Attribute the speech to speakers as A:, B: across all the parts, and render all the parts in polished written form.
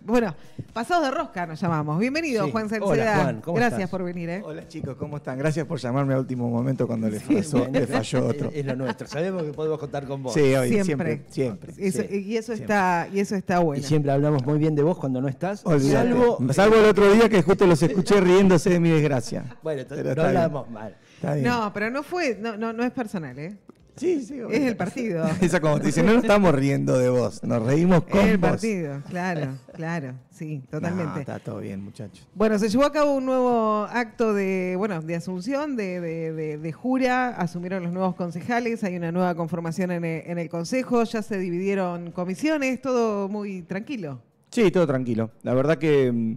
A: Bueno, pasados de rosca nos llamamos. Bienvenido,
B: Sí.
A: Juan Cerceda.
B: Hola, Juan, ¿cómo
A: Gracias
B: estás?
A: por venir.
C: Hola chicos, ¿cómo están? Gracias por llamarme al último momento cuando le falló otro.
B: Es lo nuestro. Sabemos que podemos contar con vos.
C: Sí, hoy,
A: Siempre.
C: siempre.
A: Eso,
C: Sí,
A: y eso
C: siempre.
A: está bueno.
B: Y siempre hablamos muy bien de vos cuando no estás.
C: Olvídate. Salvo el otro día que justo los escuché riéndose de mi desgracia.
B: Bueno,
C: Pero
B: no
C: está
B: hablamos mal.
C: Está bien.
A: No, pero no es personal, ¿eh?
C: Sí, sí.
A: Es el partido.
C: Eso como te dicen, no nos estamos riendo de vos, nos reímos con
A: Es el
C: vos.
A: partido, claro, sí, totalmente.
C: No, está todo bien, muchachos.
A: Bueno, se llevó a cabo un nuevo acto de asunción, de jura, asumieron los nuevos concejales, hay una nueva conformación en el consejo, ya se dividieron comisiones, todo muy tranquilo.
C: Sí, todo tranquilo. La verdad que...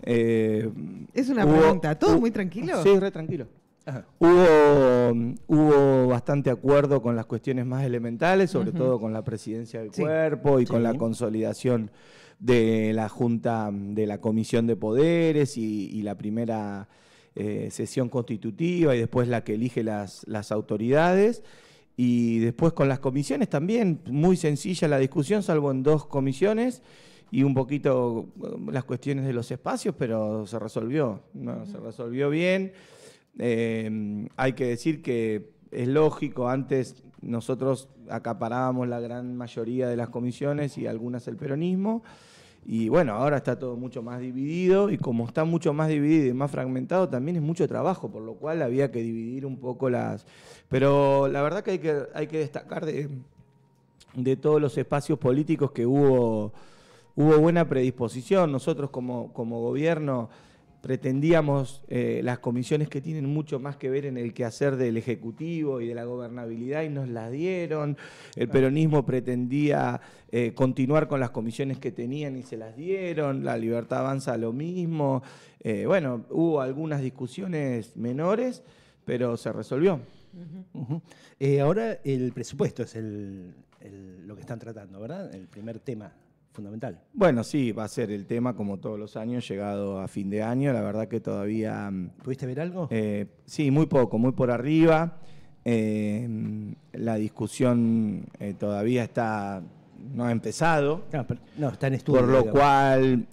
A: Es una pregunta, ¿todo muy tranquilo?
C: Sí, re tranquilo.
B: Ajá.
C: Hubo bastante acuerdo con las cuestiones más elementales, sobre todo con la presidencia del
A: Sí.
C: cuerpo y con
B: Sí.
C: la consolidación de la Junta de la Comisión de Poderes y la primera sesión constitutiva y después la que elige las autoridades. Y después con las comisiones también, muy sencilla la discusión, salvo en dos comisiones y un poquito las cuestiones de los espacios, pero se resolvió, ¿no? Se resolvió bien. Hay que decir que es lógico, antes nosotros acaparábamos la gran mayoría de las comisiones y algunas el peronismo, y bueno, ahora está todo mucho más dividido, y como está mucho más dividido y más fragmentado, también es mucho trabajo, por lo cual había que dividir un poco las... Pero la verdad que hay que destacar de todos los espacios políticos que hubo buena predisposición. Nosotros como gobierno pretendíamos las comisiones que tienen mucho más que ver en el quehacer del Ejecutivo y de la gobernabilidad y nos las dieron. El peronismo pretendía continuar con las comisiones que tenían y se las dieron. La Libertad Avanza lo mismo. Bueno, hubo algunas discusiones menores, pero se resolvió.
B: Ujú. Ahora el presupuesto es lo que están tratando, ¿verdad? El primer tema fundamental.
C: Bueno, sí, va a ser el tema como todos los años, llegado a fin de año. La verdad que todavía...
B: ¿Pudiste ver algo?
C: Sí, muy poco, muy por arriba. La discusión todavía no ha empezado,
B: No, está en estudio.
C: por lo
B: digamos.
C: cual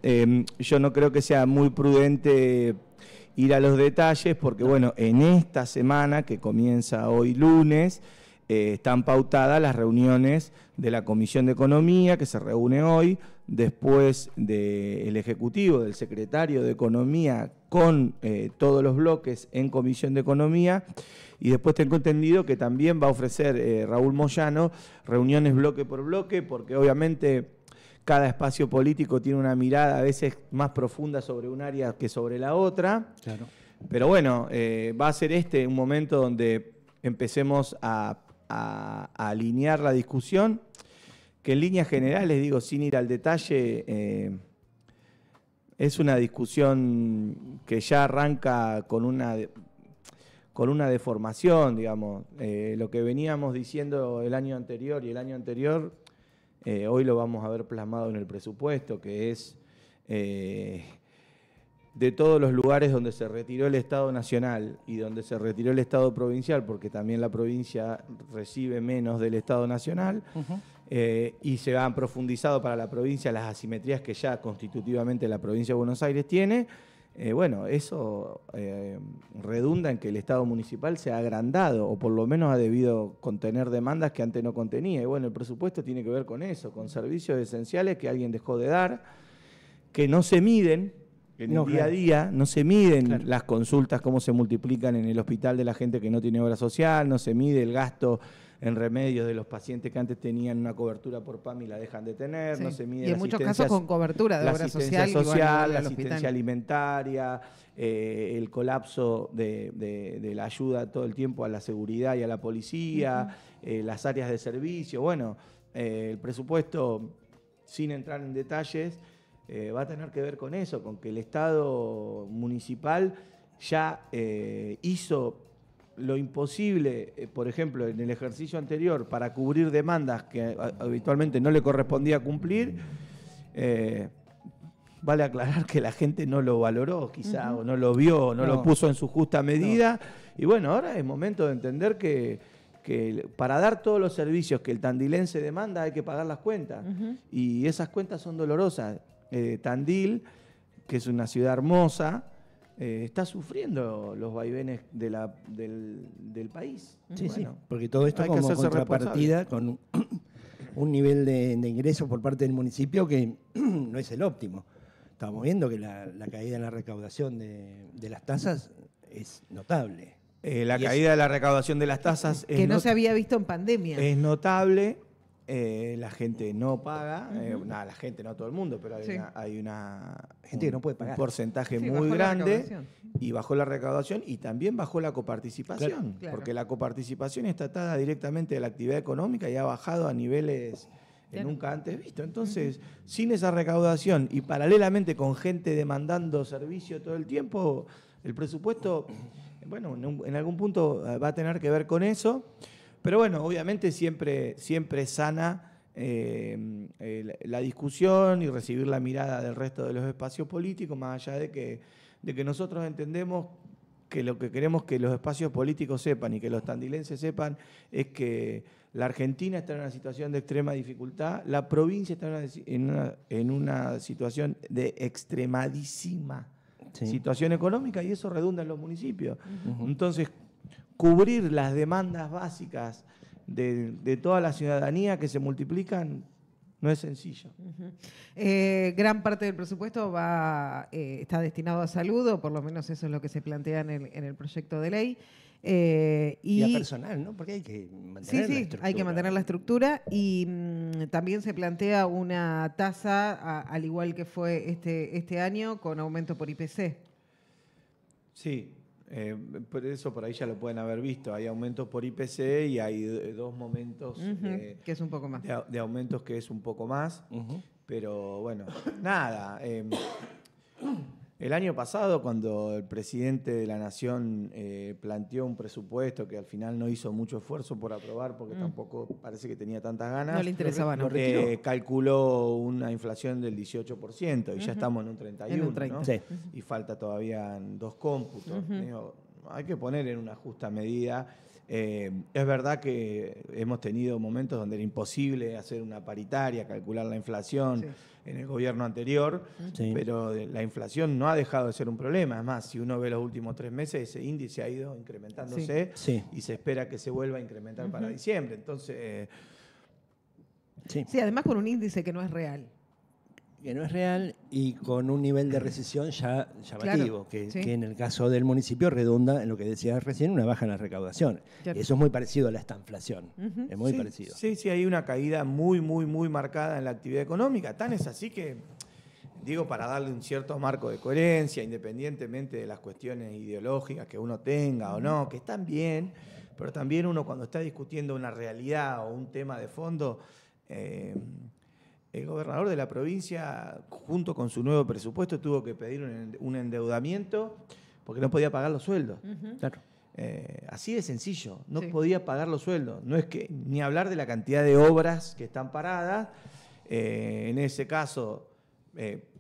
C: yo no creo que sea muy prudente ir a los detalles, porque bueno, en esta semana que comienza hoy lunes, están pautadas las reuniones de la Comisión de Economía, que se reúne hoy, después del Ejecutivo, del Secretario de Economía, con todos los bloques en Comisión de Economía, y después tengo entendido que también va a ofrecer Raúl Moyano reuniones bloque por bloque, porque obviamente cada espacio político tiene una mirada a veces más profunda sobre un área que sobre la otra.
B: Claro.
C: Pero bueno, va a ser un momento donde empecemos a alinear la discusión, que en líneas generales, digo, sin ir al detalle, es una discusión que ya arranca con una deformación, digamos. Lo que veníamos diciendo el año anterior y el año anterior, hoy lo vamos a ver plasmado en el presupuesto, que es... de todos los lugares donde se retiró el Estado Nacional y donde se retiró el Estado Provincial, porque también la provincia recibe menos del Estado Nacional, y se han profundizado para la provincia las asimetrías que ya constitutivamente la provincia de Buenos Aires tiene. Bueno, eso redunda en que el Estado municipal se ha agrandado, o por lo menos ha debido contener demandas que antes no contenía. Y bueno, el presupuesto tiene que ver con eso, con servicios esenciales que alguien dejó de dar, que no se miden. En el día a día no se miden las consultas, cómo se multiplican en el hospital de la gente que no tiene obra social, no se mide el gasto en remedios de los pacientes que antes tenían una cobertura por PAMI y la dejan de tener,
A: Sí.
C: no se mide
A: Y en muchos casos con cobertura de
C: la
A: obra
C: asistencia
A: social,
C: social, la
A: al
C: asistencia
A: hospital.
C: alimentaria, el colapso de la ayuda todo el tiempo a la seguridad y a la policía, las áreas de servicio. Bueno, el presupuesto, sin entrar en detalles, va a tener que ver con eso, con que el Estado municipal ya hizo lo imposible, por ejemplo, en el ejercicio anterior, para cubrir demandas que habitualmente no le correspondía cumplir. Vale aclarar que la gente no lo valoró, quizá, o no lo vio, no lo puso en su justa medida. Y bueno, ahora es momento de entender que para dar todos los servicios que el tandilense demanda hay que pagar las cuentas. Y esas cuentas son dolorosas. Tandil, que es una ciudad hermosa, está sufriendo los vaivenes del país.
B: Sí,
C: Bueno,
B: sí, porque todo esto
C: hay que
B: como
C: hacerse
B: contrapartida con un nivel de ingresos por parte del municipio que no es el óptimo. Estamos viendo que la caída en la recaudación de las tasas es notable.
C: La caída de la recaudación de las tasas
A: que no se había visto en pandemia.
C: es notable. La gente no paga, la gente, no todo el mundo, pero hay una
B: Gente que no puede pagar.
C: un porcentaje
A: Sí,
C: muy
A: bajó la
C: grande
A: recaudación.
C: y bajó la recaudación y también bajó la coparticipación,
A: Claro.
C: porque la coparticipación está atada directamente de la actividad económica y ha bajado a niveles
A: Claro.
C: nunca antes vistos. Entonces, sin esa recaudación y paralelamente con gente demandando servicio todo el tiempo, el presupuesto, bueno, en algún punto va a tener que ver con eso. Pero bueno, obviamente siempre es sana la discusión y recibir la mirada del resto de los espacios políticos, más allá de que nosotros entendemos que lo que queremos que los espacios políticos sepan y que los tandilenses sepan es que la Argentina está en una situación de extrema dificultad, la provincia está en una situación de extremadísima situación económica y eso redunda en los municipios. Entonces, cubrir las demandas básicas de toda la ciudadanía que se multiplican no es sencillo.
A: Gran parte del presupuesto está destinado a salud, o por lo menos eso es lo que se plantea en el proyecto de ley.
B: Y a personal, ¿no? Porque hay que mantener la estructura.
A: Hay que mantener la estructura y también se plantea una tasa, al igual que fue este año, con aumento por IPC.
C: Sí. Por eso por ahí ya lo pueden haber visto. Hay aumentos por IPC y hay dos momentos
A: que es un poco más.
C: De aumentos que es un poco más. Pero bueno, nada. El año pasado, cuando el presidente de la Nación planteó un presupuesto que al final no hizo mucho esfuerzo por aprobar, porque tampoco parece que tenía tantas ganas.
A: No le interesaba, ¿no?
C: Calculó una inflación del 18% y ya estamos en un 31%.
A: En un 30.
C: ¿no?
B: Sí.
C: Y falta todavía 2 cómputos. Digo, hay que poner en una justa medida. Es verdad que hemos tenido momentos donde era imposible hacer una paritaria, calcular la inflación en el gobierno anterior, pero la inflación no ha dejado de ser un problema. Es más, si uno ve los últimos 3 meses, ese índice ha ido incrementándose y se espera que se vuelva a incrementar para diciembre. Entonces...
A: Sí, además con un índice que no es real.
B: Que no es real y con un nivel de recesión ya llamativo,
A: Claro,
B: que en el caso del municipio redunda en lo que decías recién, una baja en la recaudación.
A: Claro.
B: Eso es muy parecido a la estanflación, es muy parecido.
C: Sí, hay una caída muy marcada en la actividad económica. Tan es así que, digo, para darle un cierto marco de coherencia, independientemente de las cuestiones ideológicas que uno tenga o no, que están bien, pero también uno cuando está discutiendo una realidad o un tema de fondo... el gobernador de la provincia, junto con su nuevo presupuesto, tuvo que pedir un endeudamiento porque no podía pagar los sueldos.
B: Claro.
C: Así de sencillo, no podía pagar los sueldos. No es que ni hablar de la cantidad de obras que están paradas, en ese caso,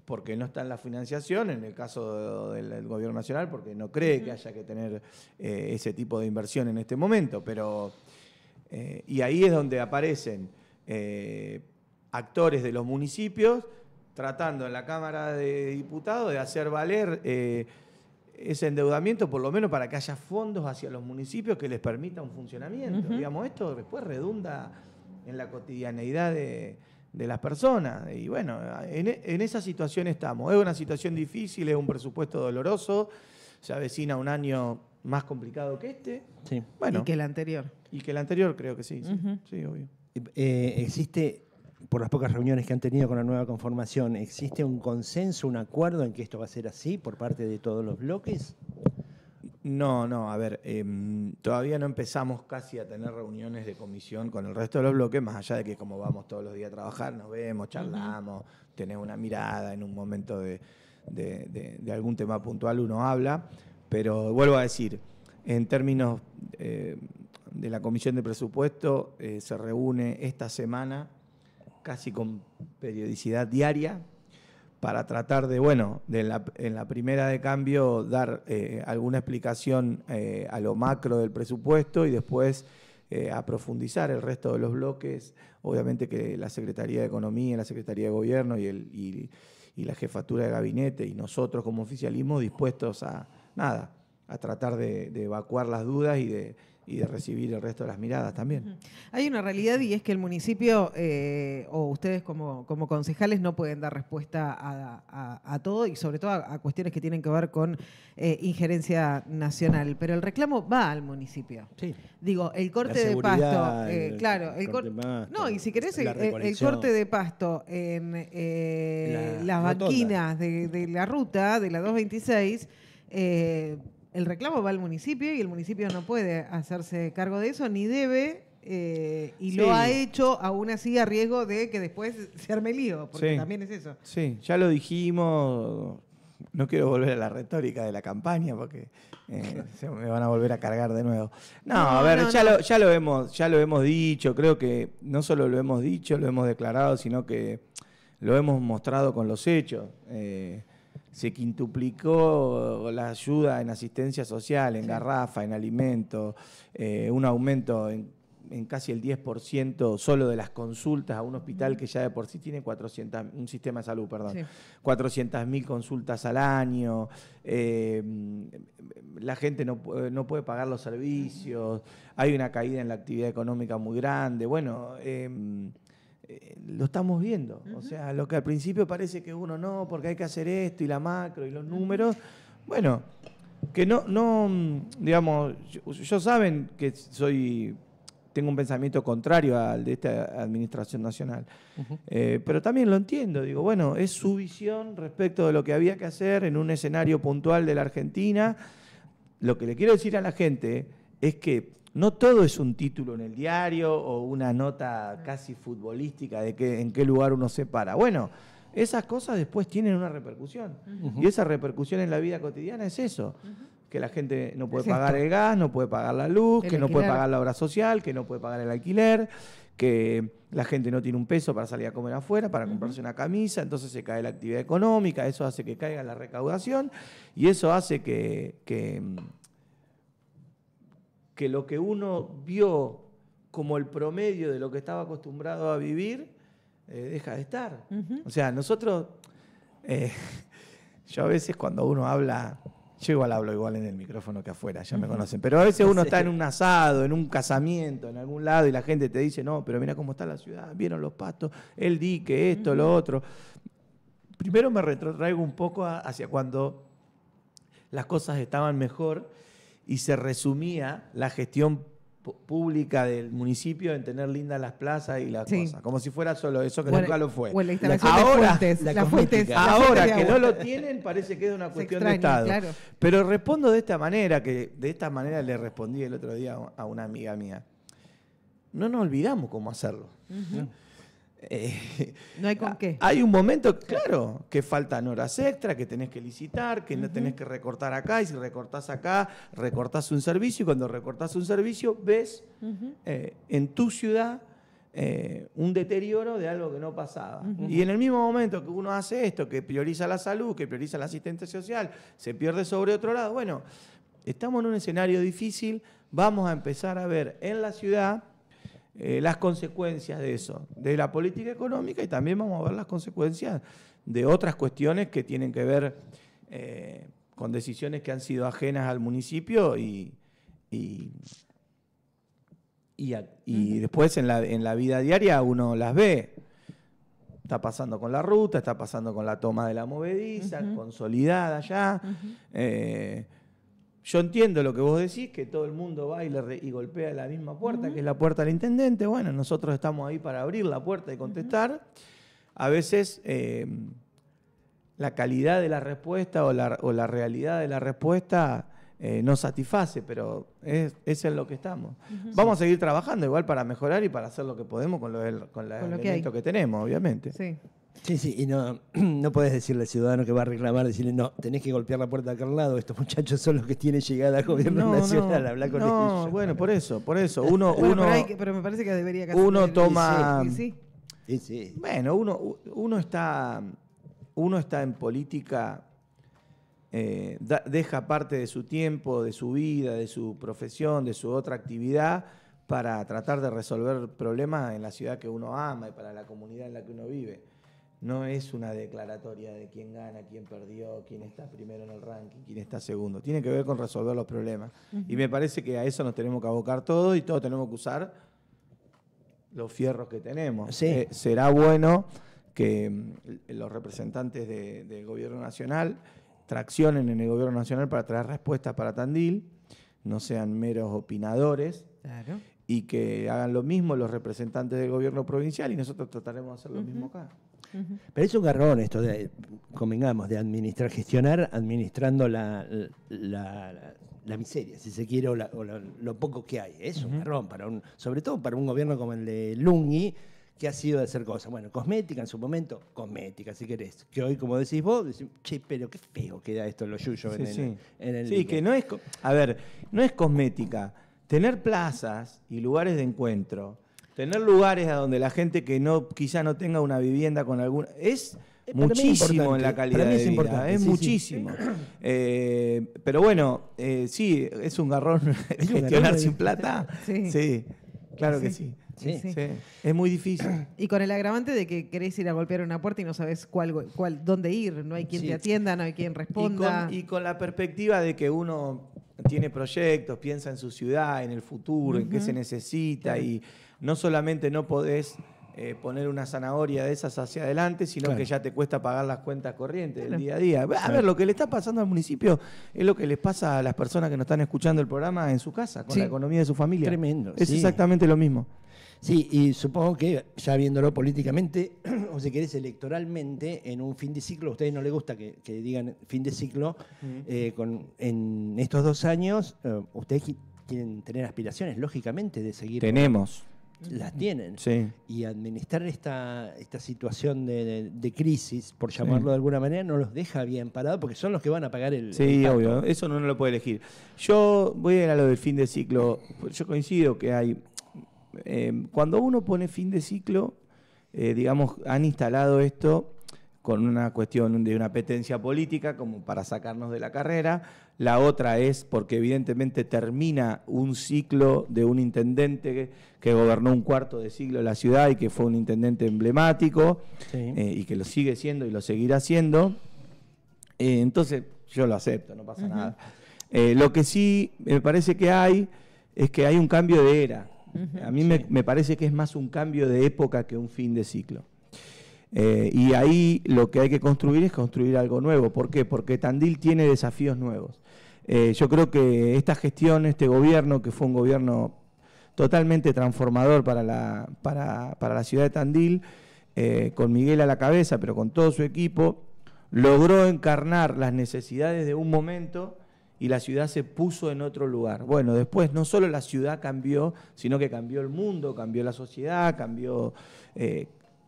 C: porque no está en la financiación, en el caso del gobierno nacional, porque no cree que haya que tener ese tipo de inversión en este momento. Pero, y ahí es donde aparecen actores de los municipios tratando en la Cámara de Diputados de hacer valer ese endeudamiento, por lo menos para que haya fondos hacia los municipios que les permita un funcionamiento. Digamos, esto después redunda en la cotidianeidad de las personas. Y bueno, en esa situación estamos. Es una situación difícil, es un presupuesto doloroso, se avecina un año más complicado que este.
B: Sí.
C: Bueno,
A: Y que el anterior.
C: Y que el anterior, creo que sí, sí, obvio.
B: Existe, por las pocas reuniones que han tenido con la nueva conformación, ¿existe un consenso, un acuerdo en que esto va a ser así por parte de todos los bloques?
C: No, a ver, todavía no empezamos casi a tener reuniones de comisión con el resto de los bloques, más allá de que como vamos todos los días a trabajar, nos vemos, charlamos, tenés una mirada en un momento de algún tema puntual, uno habla, pero vuelvo a decir, en términos de la Comisión de Presupuesto, se reúne esta semana casi con periodicidad diaria para tratar de, en la primera de cambio dar alguna explicación a lo macro del presupuesto y después a profundizar el resto de los bloques. Obviamente que la Secretaría de Economía, la Secretaría de Gobierno y y la jefatura de gabinete y nosotros como oficialismo dispuestos a tratar de evacuar las dudas y de recibir el resto de las miradas también.
A: Hay una realidad y es que el municipio o ustedes como concejales no pueden dar respuesta a todo y sobre todo a cuestiones que tienen que ver con injerencia nacional, pero el reclamo va al municipio.
B: Sí.
A: Digo, el corte de pasto, claro, el corte de pasto, no, y si querés el corte de pasto en las banquinas de la ruta, de la 226, el reclamo va al municipio y el municipio no puede hacerse cargo de eso, ni debe, y lo ha hecho aún así a riesgo de que después se arme lío, porque también es eso. Sí,
C: ya lo dijimos, no quiero volver a la retórica de la campaña porque me van a volver a cargar de nuevo. Ya lo hemos dicho, creo que no solo lo hemos dicho, lo hemos declarado, sino que lo hemos mostrado con los hechos. Se quintuplicó la ayuda en asistencia social, en garrafa, en alimentos, un aumento en casi el 10% solo de las consultas a un hospital que ya de por sí tiene 400, un sistema de salud, perdón, 400.000 consultas al año, la gente no puede pagar los servicios, hay una caída en la actividad económica muy grande, bueno, lo estamos viendo. O sea, lo que al principio parece que uno no, porque hay que hacer esto y la macro y los números. Bueno, que no digamos, yo saben que tengo un pensamiento contrario al de esta administración nacional. Pero también lo entiendo. Digo, bueno, es su visión respecto de lo que había que hacer en un escenario puntual de la Argentina. Lo que le quiero decir a la gente es que no todo es un título en el diario o una nota casi futbolística de en qué lugar uno se para. Bueno, esas cosas después tienen una repercusión. Y esa repercusión en la vida cotidiana es eso. Que la gente no puede pagar el gas, no puede pagar la luz, que no puede pagar la obra social, que no puede pagar el alquiler, que la gente no tiene un peso para salir a comer afuera, para comprarse una camisa, entonces se cae la actividad económica, eso hace que caiga la recaudación y eso hace que lo que uno vio como el promedio de lo que estaba acostumbrado a vivir, deja de estar. O sea, nosotros, yo a veces cuando uno habla, yo igual hablo igual en el micrófono que afuera, ya me conocen, pero a veces uno está en un asado, en un casamiento, en algún lado, y la gente te dice, no, pero mira cómo está la ciudad, vieron los pastos, el dique, esto, lo otro. Primero me retrotraigo un poco hacia cuando las cosas estaban mejor y se resumía la gestión pública del municipio en tener lindas las plazas y las cosas, como si fuera solo eso, que nunca lo fue.
A: La instalación de fuentes,
C: ahora que no lo tienen, parece que es una cuestión de Estado. Claro. Pero respondo de esta manera, que de esta manera le respondí el otro día a una amiga mía. No nos olvidamos cómo hacerlo.
A: No hay con qué.
C: Hay un momento, claro, que faltan horas extra, que tenés que licitar, que no tenés que recortar acá, y si recortás acá, recortás un servicio, y cuando recortás un servicio, ves en tu ciudad un deterioro de algo que no pasaba. Y en el mismo momento que uno hace esto, que prioriza la salud, que prioriza la asistencia social, se pierde sobre otro lado. Bueno, estamos en un escenario difícil, vamos a empezar a ver en la ciudad las consecuencias de eso, de la política económica, y también vamos a ver las consecuencias de otras cuestiones que tienen que ver con decisiones que han sido ajenas al municipio y después en la vida diaria uno las ve. Está pasando con la ruta, está pasando con la toma de la movediza, consolidada ya. Yo entiendo lo que vos decís, que todo el mundo va y golpea la misma puerta, que es la puerta del intendente. Bueno, nosotros estamos ahí para abrir la puerta y contestar. A veces la calidad de la respuesta o la realidad de la respuesta no satisface, pero es en lo que estamos. Vamos a seguir trabajando igual para mejorar y para hacer lo que podemos con los elementos que tenemos, obviamente.
B: Sí. Sí, y no podés decirle al ciudadano que va a reclamar, decirle, no, tenés que golpear la puerta de aquel lado, estos muchachos son los que tienen llegada al gobierno nacional, hablar con ellos.
C: No, bueno, por eso.
A: Pero me parece que debería casi
C: uno toma...
B: Sí.
C: Bueno, uno está en política, deja parte de su tiempo, de su vida, de su profesión, de su otra actividad, para tratar de resolver problemas en la ciudad que uno ama y para la comunidad en la que uno vive. no es una declaratoria de quién gana, quién perdió, quién está primero en el ranking, quién está segundo. Tiene que ver con resolver los problemas. Y me parece que a eso nos tenemos que abocar todos y todos tenemos que usar los fierros que tenemos.
B: Sí.
C: Será bueno que los representantes del gobierno nacional traccionen en el gobierno nacional para traer respuestas para Tandil, no sean meros opinadores.
A: Claro.
C: Y que hagan lo mismo los representantes del gobierno provincial y nosotros trataremos de hacer lo mismo acá.
B: Pero es un garrón esto de, convengamos, de gestionar administrando la miseria, si se quiere, o lo poco que hay. Es un garrón, sobre todo para un gobierno como el de Lunghi, que ha sido de hacer cosas. Bueno, cosmética en su momento, cosmética, si querés. Que hoy, como decís vos, che, pero qué feo queda esto en lo yuyo en el
C: Sí, que no es... A ver, no es cosmética. Tener plazas y lugares de encuentro, tener lugares a donde la gente que quizá no tenga una vivienda con alguna... Es muchísimo en la calidad de vida, es muchísimo. Sí. Pero bueno, sí, es un garrón gestionar sin plata. Sí, claro que sí. Sí. Es muy difícil.
A: Y con el agravante de que querés ir a golpear una puerta y no sabés dónde ir, no hay quien te atienda, no hay quien responda.
C: Y con la perspectiva de que uno tiene proyectos, piensa en su ciudad, en el futuro, en qué se necesita, y no solamente no podés poner una zanahoria de esas hacia adelante, sino que ya te cuesta pagar las cuentas corrientes del día a día. A ver, lo que le está pasando al municipio es lo que les pasa a las personas que nos están escuchando el programa en su casa, con la economía de su familia.
B: Tremendo.
C: Es exactamente lo mismo.
B: Sí, y supongo que, ya viéndolo políticamente, o si querés electoralmente, en un fin de ciclo, a ustedes no les gusta que digan fin de ciclo, en estos 2 años, ustedes quieren tener aspiraciones, lógicamente, de seguir...
C: Tenemos.
B: Las tienen.
C: Sí.
B: Y administrar esta situación de crisis, por llamarlo de alguna manera, no los deja bien parados, porque son los que van a pagar el...
C: Sí, obvio, eso no lo puede elegir. Yo voy a ir a lo del fin de ciclo. Yo coincido que hay... cuando uno pone fin de ciclo, digamos, han instalado esto con una cuestión de una apetencia política, como para sacarnos de la carrera. La otra es porque evidentemente termina un ciclo de un intendente que gobernó un cuarto de siglo la ciudad y que fue un intendente emblemático, y que lo sigue siendo y lo seguirá siendo. Entonces yo lo acepto, no pasa nada. Lo que sí me parece que hay es que hay un cambio de era. A mí me parece que es más un cambio de época que un fin de ciclo. Y ahí lo que hay que construir es construir algo nuevo. ¿Por qué? Porque Tandil tiene desafíos nuevos. Yo creo que esta gestión, este gobierno, que fue un gobierno totalmente transformador para la ciudad de Tandil, con Miguel a la cabeza, pero con todo su equipo, logró encarnar las necesidades de un momento y la ciudad se puso en otro lugar. Bueno, después no solo la ciudad cambió, sino que cambió el mundo, cambió la sociedad, cambió...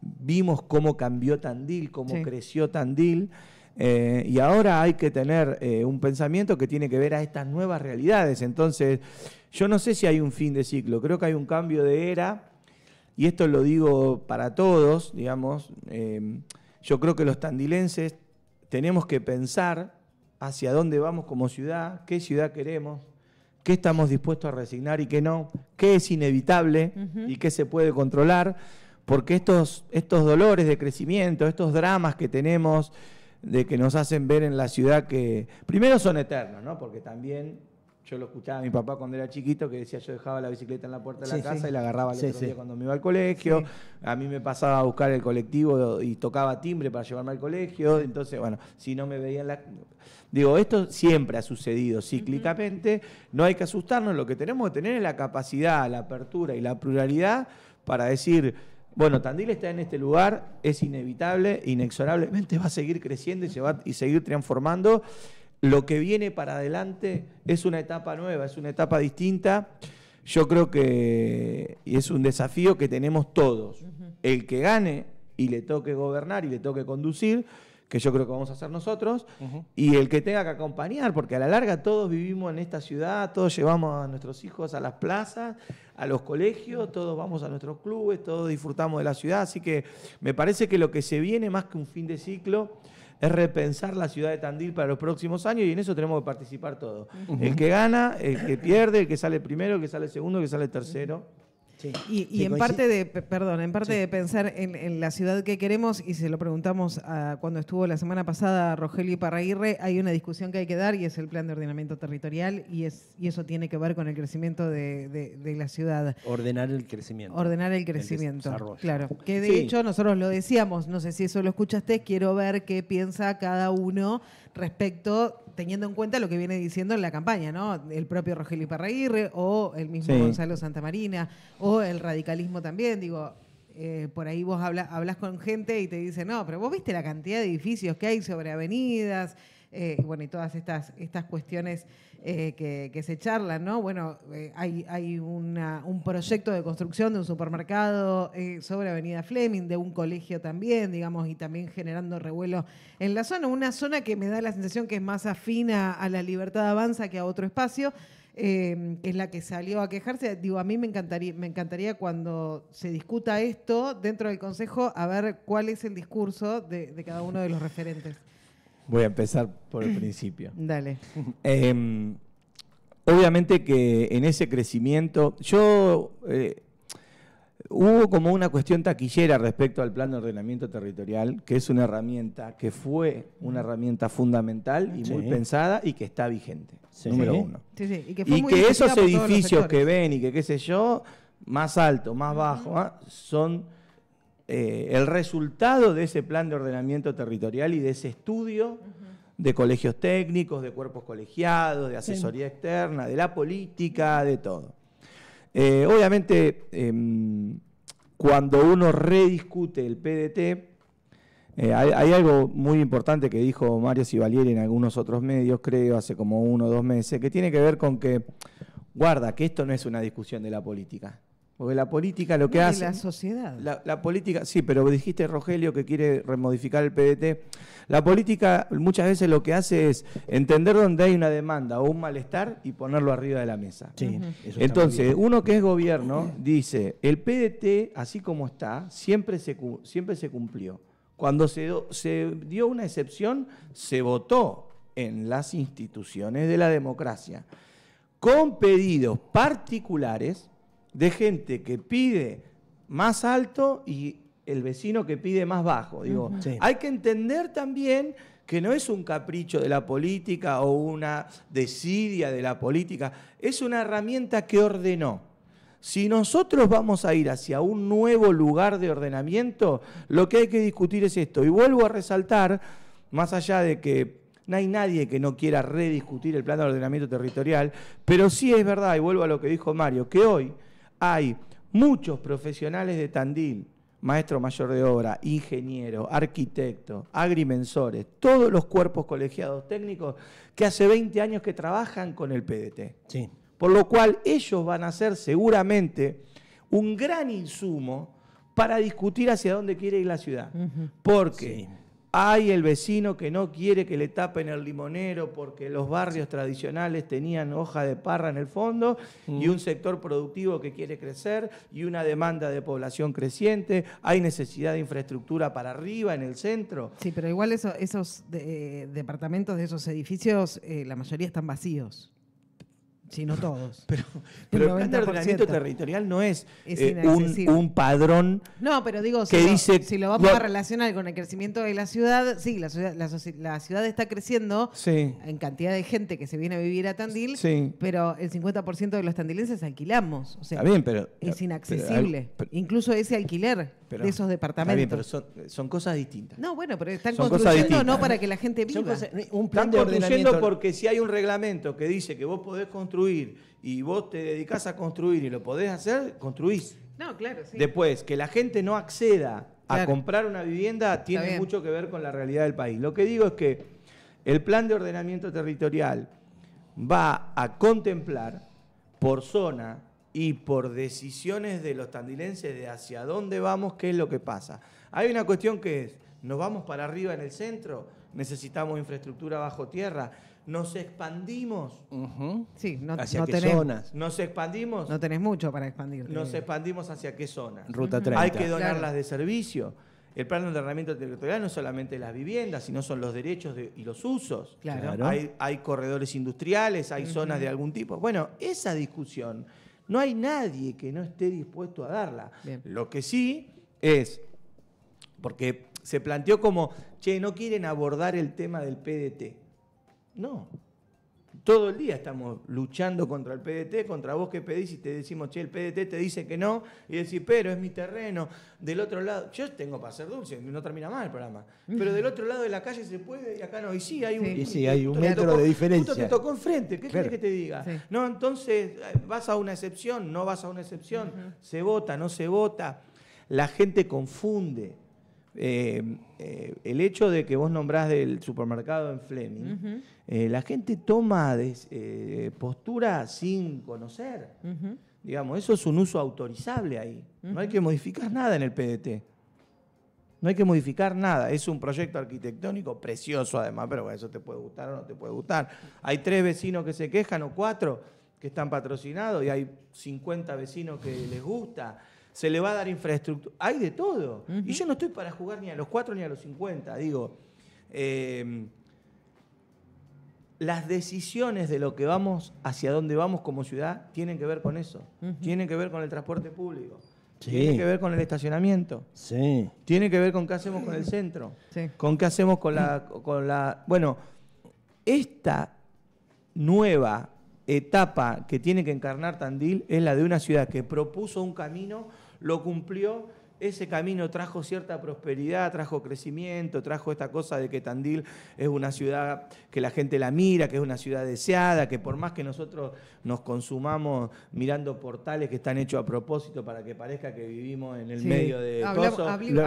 C: vimos cómo cambió Tandil, cómo creció Tandil, y ahora hay que tener un pensamiento que tiene que ver a estas nuevas realidades. Entonces, yo no sé si hay un fin de ciclo, creo que hay un cambio de era, y esto lo digo para todos, digamos. Yo creo que los tandilenses tenemos que pensar hacia dónde vamos como ciudad, qué ciudad queremos, qué estamos dispuestos a resignar y qué no, qué es inevitable y qué se puede controlar. Porque estos dolores de crecimiento, estos dramas que tenemos, de que nos hacen ver en la ciudad que primero son eternos, ¿no? Porque también yo lo escuchaba a mi papá cuando era chiquito, que decía yo dejaba la bicicleta en la puerta de la casa y la agarraba el otro día cuando me iba al colegio. A mí me pasaba a buscar el colectivo y tocaba timbre para llevarme al colegio. Entonces, bueno, si no me veían Digo, esto siempre ha sucedido cíclicamente, no hay que asustarnos, lo que tenemos que tener es la capacidad, la apertura y la pluralidad para decir... Bueno, Tandil está en este lugar, es inevitable, inexorablemente va a seguir creciendo y va a seguir transformando. Lo que viene para adelante es una etapa nueva, es una etapa distinta. Yo creo que es un desafío que tenemos todos. El que gane y le toque gobernar y le toque conducir, que yo creo que vamos a hacer nosotros, y el que tenga que acompañar, porque a la larga todos vivimos en esta ciudad, todos llevamos a nuestros hijos a las plazas, a los colegios, todos vamos a nuestros clubes, todos disfrutamos de la ciudad, así que me parece que lo que se viene más que un fin de ciclo es repensar la ciudad de Tandil para los próximos años, y en eso tenemos que participar todos. El que gana, el que pierde, el que sale primero, el que sale segundo, el que sale tercero.
B: Sí.
A: Y en parte de pensar en la ciudad que queremos, y se lo preguntamos cuando estuvo la semana pasada Rogelio Iparraguirre, hay una discusión que hay que dar y es el plan de ordenamiento territorial y eso tiene que ver con el crecimiento de la ciudad.
B: Ordenar el crecimiento.
A: Ordenar el crecimiento,
B: desarrollo.
A: claro. Que de hecho nosotros lo decíamos, no sé si eso lo escuchaste, quiero ver qué piensa cada uno respecto, teniendo en cuenta lo que viene diciendo en la campaña, ¿no? El propio Rogelio Iparraguirre o el mismo Gonzalo Santamarina o el radicalismo también, digo, por ahí vos hablas con gente y te dicen, no, pero vos viste la cantidad de edificios que hay sobre avenidas, bueno, y todas estas cuestiones que se charlan, ¿no? Bueno, hay un proyecto de construcción de un supermercado sobre Avenida Fleming, de un colegio también, digamos, y también generando revuelo en la zona, una zona que me da la sensación que es más afina a la Libertad Avanza que a otro espacio, que es la que salió a quejarse. Digo, a mí me encantaría cuando se discuta esto dentro del Consejo, a ver cuál es el discurso de cada uno de los referentes.
C: Voy a empezar por el principio.
A: Dale.
C: Obviamente que en ese crecimiento, hubo como una cuestión taquillera respecto al plan de ordenamiento territorial, que es una herramienta, que fue una herramienta fundamental y muy pensada y que está vigente, número uno.
A: Sí, sí.
C: Y que esos edificios que ven y que qué sé yo, más alto, más bajo, son el resultado de ese plan de ordenamiento territorial y de ese estudio de colegios técnicos, de cuerpos colegiados, de asesoría externa, de la política, de todo. Obviamente, cuando uno rediscute el PDT, hay algo muy importante que dijo Mario Sivalieri en algunos otros medios, creo, hace como 1 o 2 meses, que tiene que ver con que, guarda, que esto no es una discusión de la política. Porque la política lo que hace...
A: De la sociedad.
C: La política, sí, pero dijiste, Rogelio, que quiere remodificar el PDT. La política muchas veces lo que hace es entender dónde hay una demanda o un malestar y ponerlo arriba de la mesa.
B: Sí,
C: entonces, uno que es gobierno dice, el PDT, así como está, siempre se cumplió. Cuando se dio una excepción, se votó en las instituciones de la democracia, con pedidos particulares de gente que pide más alto y el vecino que pide más bajo. Digo, hay que entender también que no es un capricho de la política o una desidia de la política, es una herramienta que ordenó. Si nosotros vamos a ir hacia un nuevo lugar de ordenamiento, lo que hay que discutir es esto. Y vuelvo a resaltar, más allá de que no hay nadie que no quiera rediscutir el plan de ordenamiento territorial, pero sí es verdad, y vuelvo a lo que dijo Mario, que hoy hay muchos profesionales de Tandil, maestro mayor de obra, ingeniero, arquitecto, agrimensores, todos los cuerpos colegiados técnicos que hace 20 años que trabajan con el PDT.
B: Sí.
C: Por lo cual ellos van a ser seguramente un gran insumo para discutir hacia dónde quiere ir la ciudad. Porque hay el vecino que no quiere que le tapen el limonero porque los barrios tradicionales tenían hoja de parra en el fondo y un sector productivo que quiere crecer y una demanda de población creciente. Hay necesidad de infraestructura para arriba, en el centro.
A: Sí, pero igual esos departamentos de esos edificios, la mayoría están vacíos. Sí, no todos.
C: Pero el plan de ordenamiento territorial no es un padrón.
A: No, pero digo, si lo vamos a relacionar con el crecimiento de la ciudad, sí, la ciudad está creciendo en cantidad de gente que se viene a vivir a Tandil, pero el 50% de los tandilenses alquilamos. O sea,
C: está bien, pero
A: es inaccesible. Incluso ese alquiler de esos departamentos.
C: Está bien, pero son cosas distintas.
A: No, bueno, pero están construyendo no para que la gente viva.
B: Un plan de
C: ordenamiento, porque si hay un reglamento que dice que vos podés construir y vos te dedicás a construir y lo podés hacer, construís.
A: No, claro, sí.
C: Después, que la gente no acceda a comprar una vivienda tiene mucho que ver con la realidad del país. Lo que digo es que el plan de ordenamiento territorial va a contemplar por zona y por decisiones de los tandilenses de hacia dónde vamos, qué es lo que pasa. Hay una cuestión que es, nos vamos para arriba en el centro, necesitamos infraestructura bajo tierra, nos expandimos.
A: Sí,
B: ¿Hacia qué zonas?
C: Nos expandimos.
A: No tenés mucho para expandir.
C: Nos expandimos hacia qué zonas.
B: Ruta 30.
C: Hay que donarlas de servicio. El plan de ordenamiento territorial no es solamente las viviendas, sino son los derechos y los usos.
A: Claro.
C: Hay corredores industriales, hay zonas de algún tipo. Bueno, esa discusión No hay nadie que no esté dispuesto a darla.
A: Bien.
C: Lo que sí es, porque se planteó como, che, no quieren abordar el tema del PDT. No. Todo el día estamos luchando contra el PDT, contra vos que pedís y te decimos, che, el PDT te dice que no, y decís, pero es mi terreno. Del otro lado, yo tengo para hacer dulce, no termina mal el programa. Pero del otro lado de la calle se puede y acá no. Y sí, hay un,
B: hay un metro de diferencia.
C: Justo te tocó enfrente, ¿qué querés que te diga?
A: Sí.
C: No, entonces, vas a una excepción, no vas a una excepción, se vota, no se vota. La gente confunde. El hecho de que vos nombrás del supermercado en Fleming, la gente toma postura sin conocer. Digamos, eso es un uso autorizable ahí. No hay que modificar nada en el PDT. No hay que modificar nada. Es un proyecto arquitectónico precioso además, pero bueno, eso te puede gustar o no te puede gustar. Hay 3 vecinos que se quejan o 4 que están patrocinados y hay 50 vecinos que les gusta. Se le va a dar infraestructura. Hay de todo. Y yo no estoy para jugar ni a los 4 ni a los 50. Digo, las decisiones de lo que vamos, hacia dónde vamos como ciudad, tienen que ver con eso. Tienen que ver con el transporte público.
B: Sí.
C: Tienen que ver con el estacionamiento.
B: Sí.
C: Tiene que ver con qué hacemos con el centro.
A: Sí.
C: Con qué hacemos con la... Bueno, esta nueva etapa que tiene que encarnar Tandil es la de una ciudad que propuso un camino, lo cumplió, ese camino trajo cierta prosperidad, trajo crecimiento, trajo esta cosa de que Tandil es una ciudad que la gente la mira, que es una ciudad deseada, que por más que nosotros nos consumamos mirando portales que están hechos a propósito para que parezca que vivimos en el medio de cosas,
A: abrimos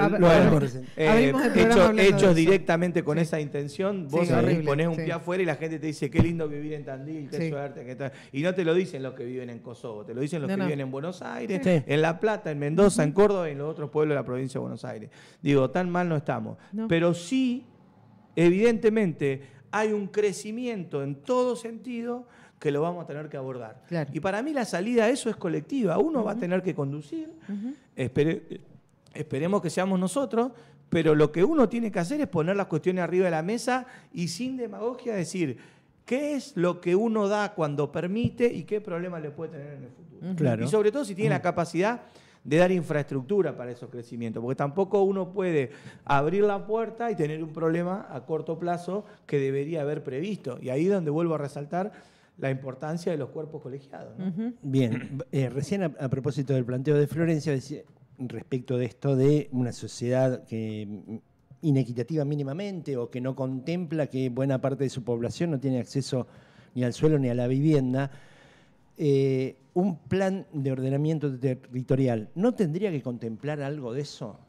A: el programa
C: hechos directamente con esa intención, vos ponés un
A: sí.
C: pie afuera y la gente te dice qué lindo vivir en Tandil, qué suerte, qué tal. Y no te lo dicen los que viven en Kosovo, te lo dicen los que viven en Buenos Aires, en La Plata, en Mendoza, en Córdoba y en los otros pueblos de la provincia de Buenos Aires. Digo, tan mal no estamos.
A: No.
C: Pero sí, evidentemente, hay un crecimiento en todo sentido que lo vamos a tener que abordar.
A: Claro.
C: Y para mí la salida a eso es colectiva. Uno va a tener que conducir, esperemos que seamos nosotros, pero lo que uno tiene que hacer es poner las cuestiones arriba de la mesa y sin demagogia decir qué es lo que uno da cuando permite y qué problema le puede tener en el futuro.
B: Claro.
C: Y sobre todo si tiene la capacidad de dar infraestructura para esos crecimientos, porque tampoco uno puede abrir la puerta y tener un problema a corto plazo que debería haber previsto. Y ahí es donde vuelvo a resaltar la importancia de los cuerpos colegiados, ¿no?
B: Bien, recién a propósito del planteo de Florencia, decía, respecto de esto de una sociedad que inequitativa mínimamente o que no contempla que buena parte de su población no tiene acceso ni al suelo ni a la vivienda, un plan de ordenamiento territorial, ¿no tendría que contemplar algo de eso?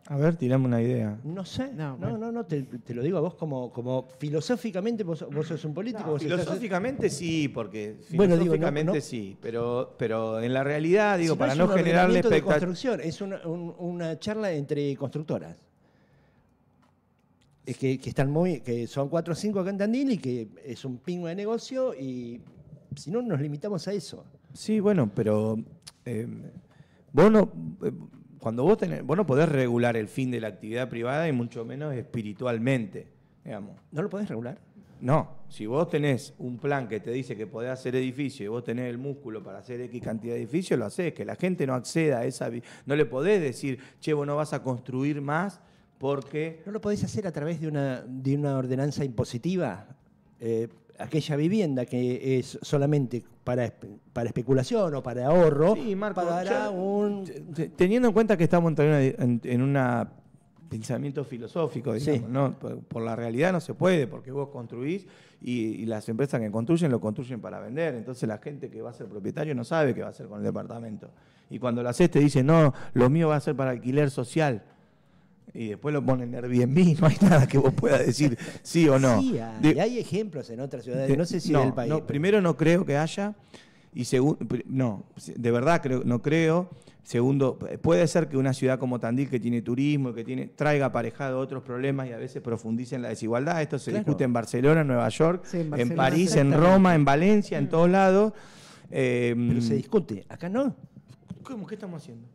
C: A ver, tirame una idea.
B: No sé,
A: No,
B: te lo digo a vos como filosóficamente, vos sos un político. Vos
C: Filosóficamente sí, porque
B: Bueno, digo,
C: filosóficamente sí, pero en la realidad, digo,
B: si
C: para
B: es
C: no
B: un
C: generarle
B: ordenamiento de
C: expectativa.
B: construcción, es una charla entre constructoras. Es que están que son 4 o 5 acá en Tandil y que es un pingo de negocio y si no nos limitamos a eso.
C: Sí, bueno, pero vos no, cuando vos no podés regular el fin de la actividad privada y mucho menos espiritualmente, digamos.
B: ¿No lo podés regular?
C: No, si vos tenés un plan que te dice que podés hacer edificio y vos tenés el músculo para hacer X cantidad de edificios, lo hacés, que la gente no acceda a esa... No le podés decir, che, vos no vas a construir más porque...
B: ¿No lo podés hacer a través de una ordenanza impositiva? Aquella vivienda que es solamente para especulación o para ahorro,
C: Sí, Marco,
B: pagará
C: teniendo en cuenta que estamos en un pensamiento filosófico, digamos,
B: Sí.
C: ¿no? Por la realidad no se puede, porque vos construís y las empresas que construyen lo construyen para vender. Entonces la gente que va a ser propietario no sabe qué va a hacer con el departamento. Y cuando lo haces te dicen, no, lo mío va a ser para alquiler social. Y después lo ponen en Airbnb, no hay nada que vos puedas decir sí o no.
B: Sí, hay ejemplos en otras ciudades, no sé si del país.
C: No, primero no creo que haya, y segundo, no, de verdad no creo. Segundo, puede ser que una ciudad como Tandil, que tiene turismo, traiga aparejado otros problemas y a veces profundice en la desigualdad. Esto se discute en Barcelona, en Nueva York,
A: Sí, en
C: en
A: Barcelona,
C: París, en Roma, en Valencia, en todos lados.
B: Pero se discute, acá no.
C: ¿Cómo? ¿Qué estamos haciendo?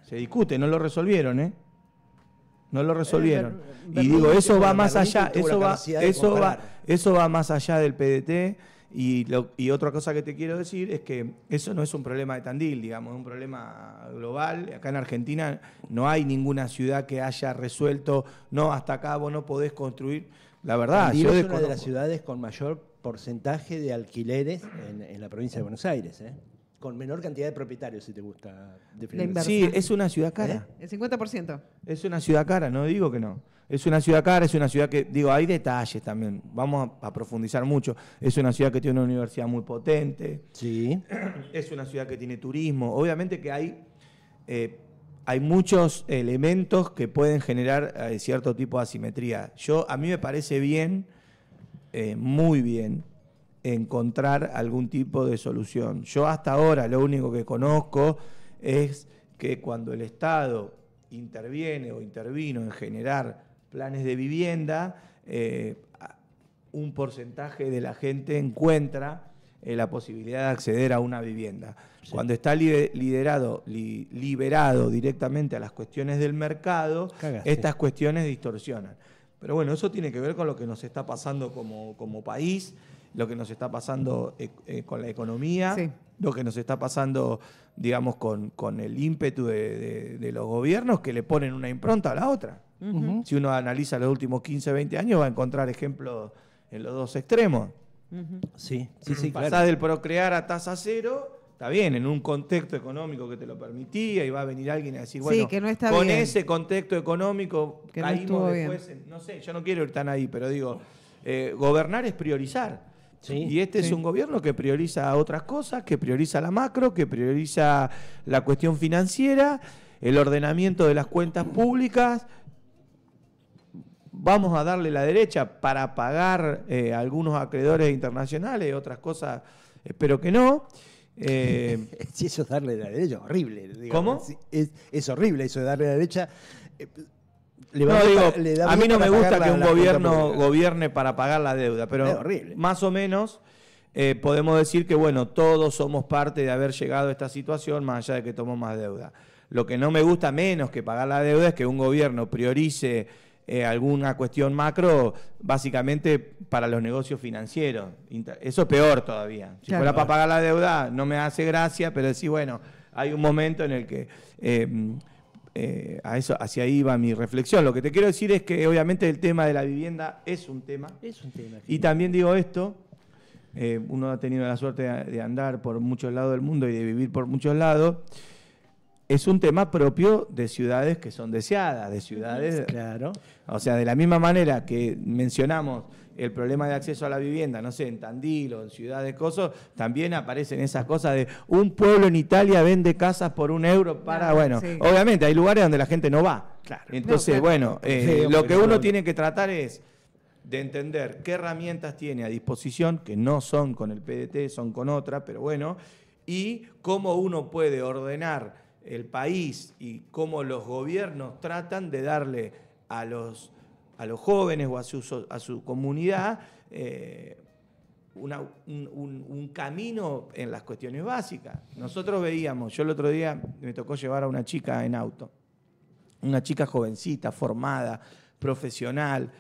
C: Se discute, no lo resolvieron, ¿eh? No lo resolvieron. Y digo, eso va más allá, eso va más allá del PDT Y otra cosa que te quiero decir es que eso no es un problema de Tandil, digamos, es un problema global. Acá en Argentina no hay ninguna ciudad que haya resuelto, no, hasta acá vos no podés construir. La verdad,
B: Tandil
C: yo
B: es una de las ciudades con mayor porcentaje de alquileres en la provincia de Buenos Aires, ¿eh? Con menor cantidad de propietarios, si te gusta definir.
C: Sí, es una ciudad cara.
A: El 50%.
C: Es una ciudad cara, no digo que no. Es una ciudad cara, es una ciudad que, digo, hay detalles también, vamos a profundizar mucho. Es una ciudad que tiene una universidad muy potente.
B: Sí.
C: Es una ciudad que tiene turismo. Obviamente que hay muchos elementos que pueden generar cierto tipo de asimetría. A mí me parece bien, muy bien, encontrar algún tipo de solución. Yo hasta ahora lo único que conozco es que cuando el Estado interviene o intervino en generar planes de vivienda, un porcentaje de la gente encuentra la posibilidad de acceder a una vivienda. Sí. Cuando está liberado directamente a las cuestiones del mercado, estas cuestiones distorsionan. Pero bueno, eso tiene que ver con lo que nos está pasando como país, lo que nos está pasando con la economía, sí, lo que nos está pasando, digamos, con el ímpetu de los gobiernos que le ponen una impronta a la otra. Uh-huh. Si uno analiza los últimos 15, 20 años, va a encontrar ejemplos en los dos extremos.
B: Uh-huh. Sí,
C: Pasás
B: claro.
C: del procrear a tasa cero, está bien, en un contexto económico que te lo permitía, y va a venir alguien a decir, bueno,
A: sí, que no está
C: con
A: bien.
C: Ese contexto económico
A: que
C: caímos
A: no
C: después, no sé, yo no quiero ir tan ahí, pero digo, gobernar es priorizar.
B: Sí,
C: y este es un gobierno que prioriza otras cosas, que prioriza la macro, que prioriza la cuestión financiera, el ordenamiento de las cuentas públicas. Vamos a darle la derecha para pagar algunos acreedores internacionales, otras cosas, espero que no.
B: Si eso es darle la derecha, horrible.
C: Digamos.
B: ¿Cómo? Es horrible eso de darle la derecha.
C: A mí no me gusta que un gobierno gobierne para pagar la deuda, pero más o menos podemos decir que, bueno, todos somos parte de haber llegado a esta situación, más allá de que tomamos más deuda. Lo que no me gusta menos que pagar la deuda es que un gobierno priorice alguna cuestión macro, básicamente para los negocios financieros. Eso es peor todavía. Si fuera para pagar la deuda, no me hace gracia, pero decir, bueno, hay un momento en el que hacia ahí va mi reflexión. Lo que te quiero decir es que obviamente el tema de la vivienda es un tema.
B: Es un tema.
C: Y también digo esto, uno ha tenido la suerte de andar por muchos lados del mundo y de vivir por muchos lados. Es un tema propio de ciudades que son deseadas, de ciudades...
B: Claro.
C: O sea, de la misma manera que mencionamos el problema de acceso a la vivienda, no sé, en Tandil o en Ciudad de Coso, también aparecen esas cosas de un pueblo en Italia vende casas por €1 para... Bueno, sí. Obviamente hay lugares donde la gente no va.
B: Claro.
C: Entonces, bueno, lo que uno tiene que tratar es de entender qué herramientas tiene a disposición, que no son con el PDT, son con otra, pero bueno, y cómo uno puede ordenar el país y cómo los gobiernos tratan de darle a los jóvenes o a su comunidad un camino en las cuestiones básicas. Nosotros veíamos, yo el otro día me tocó llevar a una chica en auto, una chica jovencita, formada, profesional.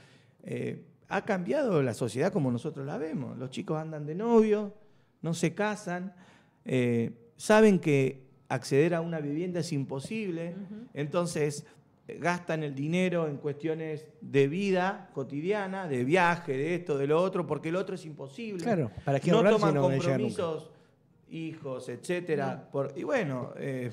C: Ha cambiado la sociedad como nosotros la vemos. Los chicos andan de novio, no se casan, saben que acceder a una vivienda es imposible, entonces gastan el dinero en cuestiones de vida cotidiana, de viaje, de esto, de lo otro, porque el otro es imposible.
B: Claro, ¿para qué
C: no
B: ahorrar
C: toman
B: si no
C: compromisos, hijos, etcétera. Y bueno, es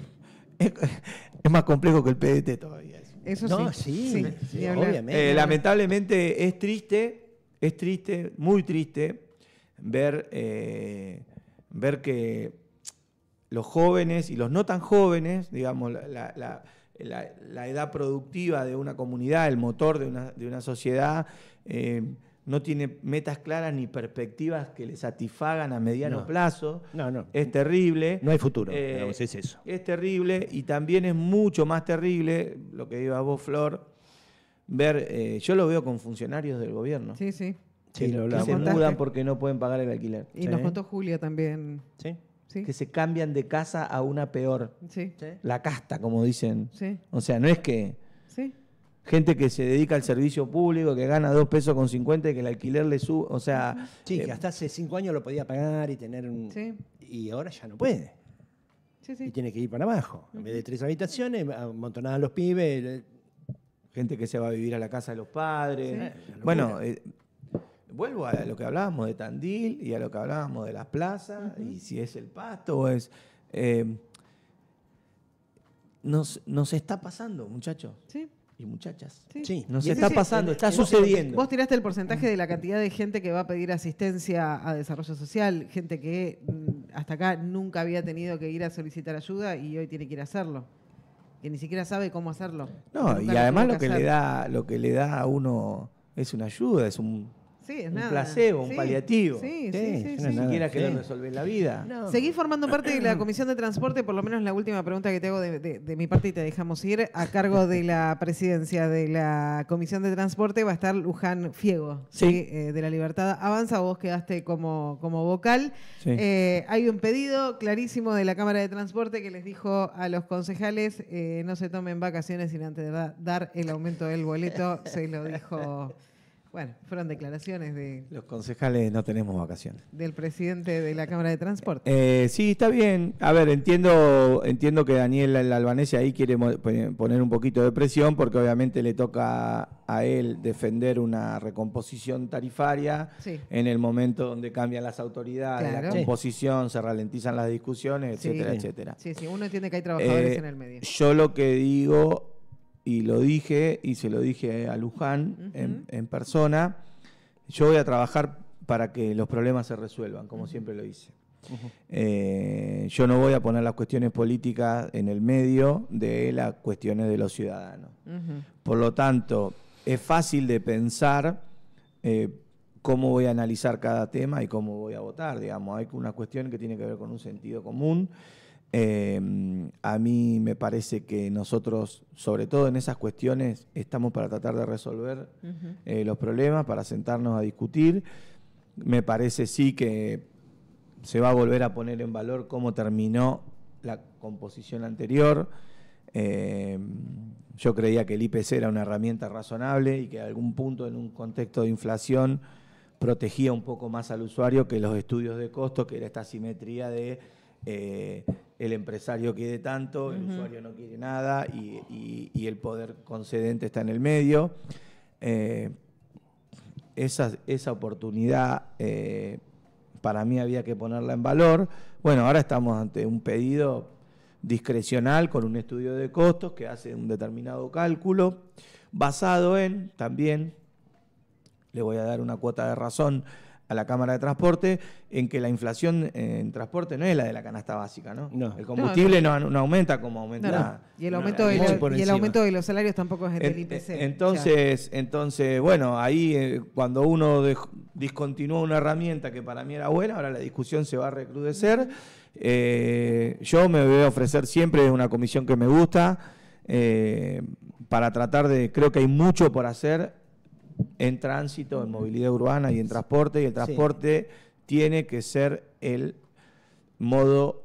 C: más complejo que el PDT todavía.
B: Eso
A: no,
B: sí, obviamente.
C: Lamentablemente es triste, muy triste ver que los jóvenes y los no tan jóvenes, digamos, la edad productiva de una comunidad, el motor de una sociedad, no tiene metas claras ni perspectivas que le satisfagan a mediano plazo.
B: No.
C: Es terrible.
B: No hay futuro, digamos, es eso.
C: Es terrible y también es mucho más terrible, lo que diga vos, Flor, ver, yo lo veo con funcionarios del gobierno.
A: Sí.
C: Que se mudan porque no pueden pagar el alquiler.
A: Y nos contó Julia también.
B: Sí.
A: Sí.
C: Que se cambian de casa a una peor.
A: Sí.
C: La casta, como dicen.
A: Sí.
C: O sea, no es que...
A: Sí.
C: gente que se dedica al servicio público, que gana 2 pesos con 50 y que el alquiler le sube, o sea...
B: Sí, que hasta hace 5 años lo podía pagar y tener un...
A: Sí.
B: Y ahora ya no puede.
A: Sí, sí.
B: Y tiene que ir para abajo. En vez de 3 habitaciones, amontonadas los pibes.
C: Gente que se va a vivir a la casa de los padres.
B: Sí.
C: Bueno, vuelvo a lo que hablábamos de Tandil y a lo que hablábamos de las plazas, y si es el Pasto o es... nos está pasando, muchachos.
A: Sí.
C: Y muchachas.
A: Sí.
B: Sí.
C: Nos
B: Y
C: está
B: sí,
C: pasando, está
A: Vos-
C: sucediendo.
A: Vos tiraste el porcentaje de la cantidad de gente que va a pedir asistencia a desarrollo social, gente que hasta acá nunca había tenido que ir a solicitar ayuda y hoy tiene que ir a hacerlo. Que ni siquiera sabe cómo hacerlo.
C: No,
A: Nunca
C: y además
A: tuvo
C: lo que le da a uno es una ayuda, es un
A: Sí, es
C: un
A: nada.
C: placebo, un
A: Sí,
C: paliativo.
A: Sí, sí,
B: Sí,
A: sí,
B: no
A: sí.
B: es
C: Ni
B: nada.
C: siquiera querer
B: Sí.
C: resolver la vida.
B: No.
A: Seguís formando parte de la Comisión de Transporte, por lo menos la última pregunta que te hago de mi parte y te dejamos ir. A cargo de la presidencia de la Comisión de Transporte va a estar Luján Fiego,
C: Sí.
A: de La Libertad Avanza. Vos quedaste como vocal.
C: Sí.
A: Hay un pedido clarísimo de la Cámara de Transporte que les dijo a los concejales no se tomen vacaciones sin antes dar el aumento del boleto. Se lo dijo... Bueno, fueron declaraciones
C: Los concejales no tenemos vacaciones.
A: del presidente de la Cámara de Transporte.
C: Sí, está bien. A ver, entiendo que Daniel Albanese ahí quiere poner un poquito de presión porque obviamente le toca a él defender una recomposición tarifaria
A: Sí.
C: en el momento donde cambian las autoridades,
A: Claro.
C: la composición, se ralentizan las discusiones,
A: Sí.
C: etcétera, etcétera.
A: Sí, sí, uno entiende que hay trabajadores
C: Eh,
A: en el medio.
C: Yo lo que digo, y lo dije, y se lo dije a Luján en persona, yo voy a trabajar para que los problemas se resuelvan, como siempre lo hice. Yo no voy a poner las cuestiones políticas en el medio de las cuestiones de los ciudadanos. Por lo tanto, es fácil de pensar cómo voy a analizar cada tema y cómo voy a votar. Digamos, hay una cuestión que tiene que ver con un sentido común. A mí me parece que nosotros, sobre todo en esas cuestiones, estamos para tratar de resolver los problemas, para sentarnos a discutir. Me parece sí que se va a volver a poner en valor cómo terminó la composición anterior. Yo creía que el IPC era una herramienta razonable y que a algún punto en un contexto de inflación protegía un poco más al usuario que los estudios de costo, que era esta asimetría de el empresario quiere tanto, el usuario no quiere nada y el poder concedente está en el medio. Esa oportunidad para mí había que ponerla en valor. Bueno, ahora estamos ante un pedido discrecional con un estudio de costos que hace un determinado cálculo basado en, también le voy a dar una cuota de razón a la Cámara de Transporte, en que la inflación en transporte no es la de la canasta básica, ¿no?
B: No.
C: El combustible no aumenta como aumenta.
A: No, no. Y el aumento,
B: muy por
A: y el
B: encima.
A: aumento de los salarios tampoco es del IPC.
C: Entonces, bueno, ahí cuando uno discontinúa una herramienta que para mí era buena, ahora la discusión se va a recrudecer. Yo me voy a ofrecer siempre una comisión que me gusta para tratar creo que hay mucho por hacer en tránsito, en movilidad urbana y en transporte, y el transporte tiene que ser el modo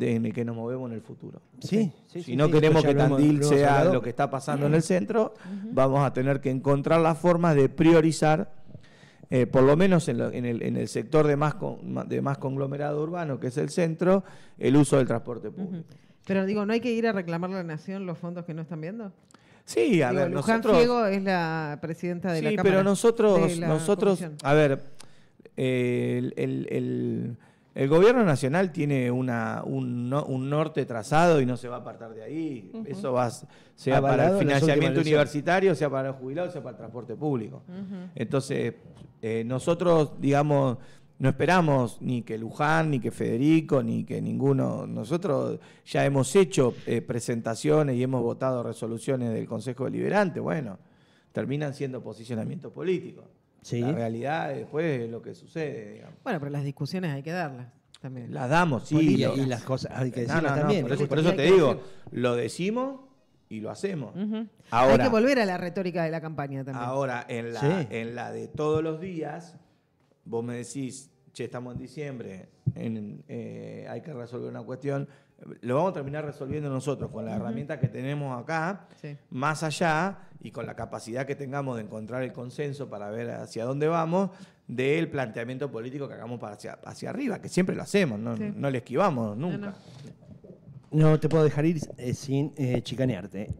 C: en el que nos movemos en el futuro.
B: Sí,
C: Si no queremos que Tandil sea lo que está pasando en el centro, vamos a tener que encontrar las formas de priorizar, por lo menos en el sector de más conglomerado urbano, que es el centro, el uso del transporte público.
A: Pero digo, ¿no hay que ir a reclamar a la Nación los fondos que no están viendo?
C: Sí, a ver,
A: Luján
C: nosotros...
A: Fiego es la presidenta de la
C: Sí,
A: Cámara.
C: pero nosotros,
A: comisión.
C: a ver, el gobierno nacional tiene un norte trazado y no se va a apartar de ahí. Eso sea para el
B: Avalado en las
C: financiamiento
B: últimas
C: universitario, sea para los jubilados, sea para el transporte público. Entonces, nosotros, digamos, no esperamos ni que Luján, ni que Federico, ni que ninguno. Nosotros ya hemos hecho presentaciones y hemos votado resoluciones del Consejo Deliberante. Bueno, terminan siendo posicionamientos políticos.
B: Sí.
C: La realidad después es lo que sucede, digamos.
A: Bueno, pero las discusiones hay que darlas también.
C: Las damos, sí.
B: Y las cosas hay que decirlas también.
C: Por eso
A: Hay
C: te
A: que
C: digo,
A: decir.
C: lo decimos y lo hacemos.
A: Hay
C: Ahora,
A: que volver a la retórica de la campaña también.
C: ahora en
B: Sí.
C: la de todos los días, vos me decís, che, estamos en diciembre, hay que resolver una cuestión. lo vamos a terminar resolviendo nosotros con las herramientas que tenemos acá,
A: Sí.
C: más allá y con la capacidad que tengamos de encontrar el consenso para ver hacia dónde vamos, del planteamiento político que hagamos para hacia arriba, que siempre lo hacemos, no,
A: Sí.
C: no le esquivamos nunca.
A: No.
B: No te puedo dejar ir sin chicanearte.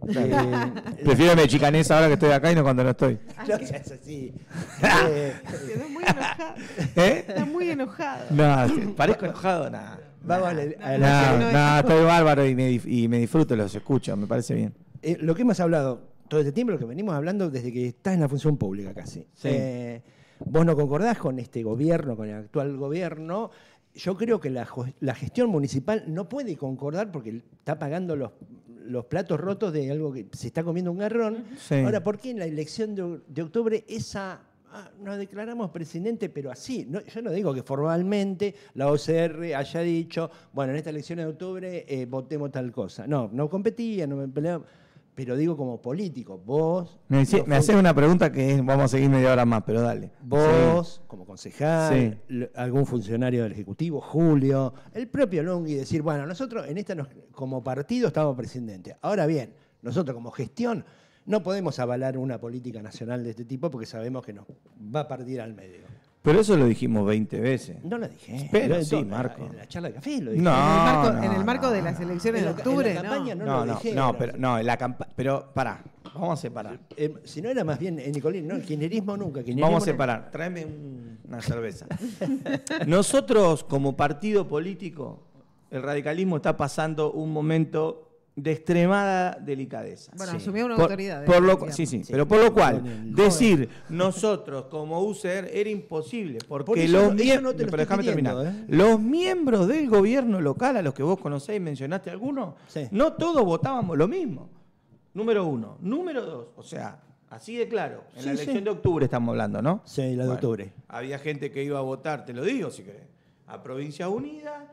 C: Prefiero me chicanes ahora que estoy acá y no cuando no estoy.
B: No seas así.
A: Quedó muy enojado.
C: ¿Eh?
A: Está muy enojado.
C: No, parezco enojado, nada.
B: Vamos a
C: No, estoy bárbaro y me disfruto, los escucho, me parece bien.
B: lo que hemos hablado todo este tiempo, lo que venimos hablando desde que estás en la función pública casi.
C: Sí.
B: Vos no concordás con este gobierno, con el actual gobierno. Yo creo que la gestión municipal no puede concordar porque está pagando los platos rotos de algo que se está comiendo un garrón.
C: Sí.
B: Ahora, ¿por qué en la elección de octubre nos declaramos presidente, pero así? No, yo no digo que formalmente la OCR haya dicho, bueno, en esta elección de octubre votemos tal cosa. No competía, no me peleaba. Pero digo como político, vos...
C: Me haces una pregunta que vamos a seguir media hora más, pero dale.
B: Vos,
C: Sí.
B: como concejal, algún funcionario del Ejecutivo, Julio, el propio Longhi, decir, bueno, nosotros en esta como partido estamos presidentes. Ahora bien, nosotros como gestión no podemos avalar una política nacional de este tipo porque sabemos que nos va a partir al medio.
C: Pero eso lo dijimos 20 veces.
B: No lo dije.
C: Pero sí, Marco.
B: En la charla de café lo dije.
C: No.
A: En el marco de las elecciones de octubre,
B: en la campaña
A: no.
B: no lo dije.
C: En la campaña. Pero pará, vamos a separar.
B: Si no era más bien Nicolín, no, el kirchnerismo nunca.
C: Vamos a separar. Tráeme una cerveza. Nosotros, como partido político, el radicalismo está pasando un momento de extremada delicadeza.
A: Bueno,
B: Sí.
A: asumió una autoridad.
C: Sí, pero por lo cual,
B: Con el-
C: decir nosotros como UCR era imposible, porque
B: Por eso
C: los,
B: eso no te lo
C: pero
B: estoy
C: déjame
B: pidiendo,
C: terminar. Los miembros del gobierno local, a los que vos conocéis, mencionaste algunos,
B: Sí.
C: no todos votábamos lo mismo. Número uno. Número dos, o sea, así de claro, en la
B: Sí,
C: elección
B: sí.
C: de octubre estamos hablando, ¿no?
B: Sí, la de
C: Bueno,
B: octubre.
C: Había gente que iba a votar, te lo digo si querés, a Provincia Unida,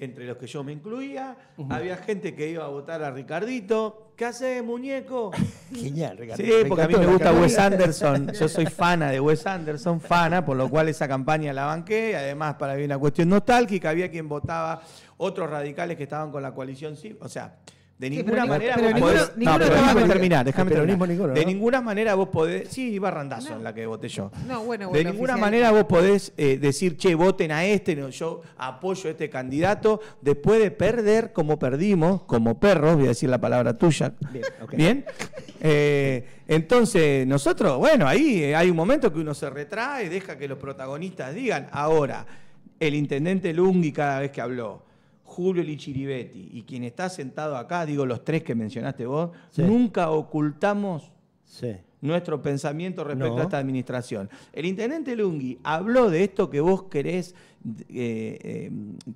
C: entre los que yo me incluía. Había gente que iba a votar a Ricardito. ¿Qué haces, muñeco?
B: Genial, Ricardo.
C: Sí, porque a mí me gusta Wes Anderson. Yo soy fana de Wes Anderson, por lo cual esa campaña la banqué. Además, para mí una cuestión nostálgica, había quien votaba otros radicales que estaban con la coalición cívica. O sea, de ninguna manera vos podés...
A: ninguno
C: pero
A: estaba
C: déjame
A: con-
C: terminar.
B: el peronismo ninguno,
C: De
B: ¿no?
C: ninguna manera vos podés... Sí, iba Randazo en la que voté yo.
A: No, bueno,
C: De ninguna manera vos podés decir, che, voten a este, no, yo apoyo a este candidato, después de perder como perdimos, como perros, voy a decir la palabra tuya.
B: Bien, ok.
C: ¿Bien? Entonces, nosotros, bueno, ahí hay un momento que uno se retrae, deja que los protagonistas digan. Ahora, el intendente Lunghi cada vez que habló, Julio Lichiribetti y quien está sentado acá, digo los tres que mencionaste vos,
B: Sí.
C: nunca ocultamos
B: Sí.
C: nuestro pensamiento respecto
B: No.
C: a esta administración. El intendente Lunghi habló de esto que vos querés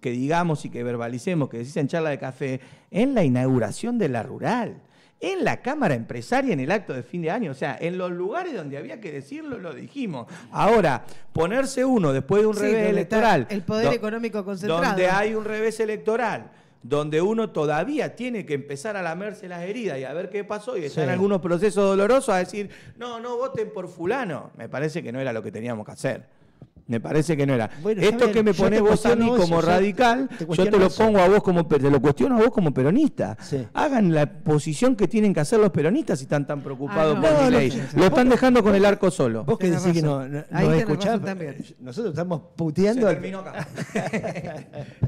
C: que digamos y que verbalicemos, que decís en charla de café, en la inauguración de la rural, en la Cámara Empresaria en el acto de fin de año. O sea, en los lugares donde había que decirlo, lo dijimos. Ahora, ponerse uno después de un revés
A: donde está
C: electoral.
A: el poder económico concentrado.
C: Donde hay un revés electoral, donde uno todavía tiene que empezar a lamerse las heridas y a ver qué pasó y está en
B: Sí.
C: algunos procesos dolorosos a decir, no voten por fulano. Me parece que no era lo que teníamos que hacer. Me parece que no era.
B: Bueno,
C: Esto
B: está bien,
C: que me
B: yo
C: pones
B: te
C: vos a mí
B: cuestiono
C: como
B: eso,
C: radical,
B: te
C: yo
B: cuestiono
C: te lo
B: eso.
C: pongo a vos como, te lo cuestiono a vos como peronista.
B: Sí.
C: Hagan la posición que tienen que hacer los peronistas si están tan preocupados
A: no,
C: por
B: no,
C: mi
B: no,
C: ley.
B: sí, sí.
C: Lo están dejando con el arco solo.
B: Vos que
A: Tenés
B: decís que
A: razón.
B: no
A: Ahí tenés
B: escuchás,
A: razón también.
B: nosotros estamos
C: Se
B: puteando.
C: terminó acá.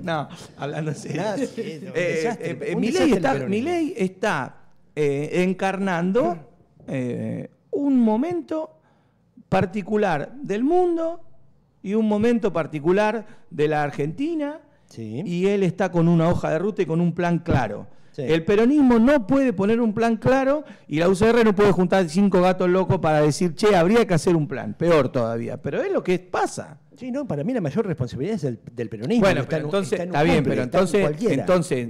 C: No, hablando en serio.
B: Nada, sí, un desastre, un
C: Mi
B: desastre
C: ley
B: el
C: está,
B: peronismo.
C: mi ley está encarnando un momento particular del mundo y un momento particular de la Argentina,
B: Sí.
C: y él está con una hoja de ruta y con un plan claro.
B: Sí.
C: El peronismo no puede poner un plan claro y la UCR no puede juntar 5 gatos locos para decir, che, habría que hacer un plan. Peor todavía. Pero es lo que pasa.
B: Sí, no, para mí la mayor responsabilidad es del peronismo.
C: Bueno,
B: que
C: pero
B: en un-
C: entonces,
B: en un
C: está bien,
B: cumple,
C: pero
B: está en cualquiera.
C: entonces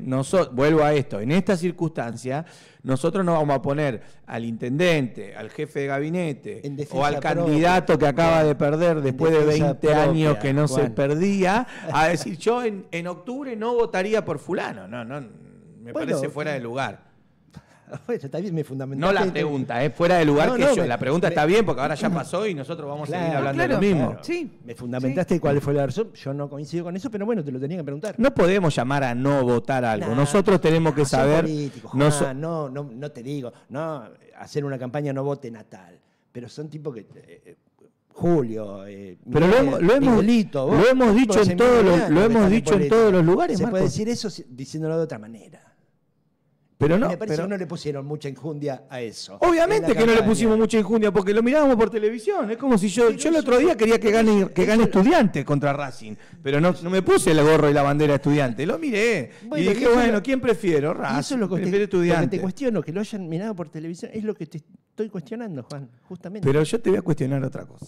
C: vuelvo a esto, en esta circunstancia, nosotros no vamos a poner al intendente, al jefe de gabinete
B: En defensa
C: o al
B: propia.
C: candidato que acaba de perder después de
B: defensa
C: 20 años
B: propia,
C: que no se
B: Juan.
C: perdía, a decir yo en octubre no votaría por fulano. No, me
B: Bueno,
C: parece fuera de lugar.
B: Bueno, está bien, me
C: No
B: fundamentaste.
C: la pregunta, fuera de lugar
B: No,
C: que
B: no,
C: yo. La pregunta está bien porque ahora ya pasó y nosotros vamos a seguir
B: Claro,
C: hablando de
A: claro,
C: lo mismo.
A: claro. Sí.
B: Me fundamentaste cuál fue la razón. Yo no coincido con eso, pero bueno, te lo tenía que preguntar.
C: No podemos llamar a no votar algo.
B: Nah,
C: Nosotros tenemos que
B: son
C: saber.
B: políticos,
C: no
B: Juan,
C: so-
B: no te digo, no hacer una campaña no vote Natal, pero son tipos que Julio,
C: Pero
B: Miguelito,
C: lo hemos dicho en todos los, lo hemos dicho en todos los lugares,
B: Se
C: Marcos.
B: puede decir eso diciéndolo de otra manera.
C: Pero no,
B: Me parece
C: pero-
B: que no le pusieron mucha enjundia a eso.
C: Obviamente
B: En la
C: que no le
B: campaña.
C: pusimos mucha injundia porque lo mirábamos por televisión. Es como si yo el
B: eso-
C: otro día quería que gane
B: eso-
C: Estudiantes contra Racing, pero no me puse el gorro y la bandera Estudiante. Lo miré
B: Bueno,
C: y dije,
B: y eso
C: bueno,
B: lo-
C: ¿quién prefiero?
B: Y
C: Racing,
B: eso es lo que,
C: prefiero
B: lo que
C: Estudiante.
B: te cuestiono, que lo hayan mirado por televisión, es lo que te estoy cuestionando, Juan, justamente.
C: Pero yo te voy a cuestionar otra cosa.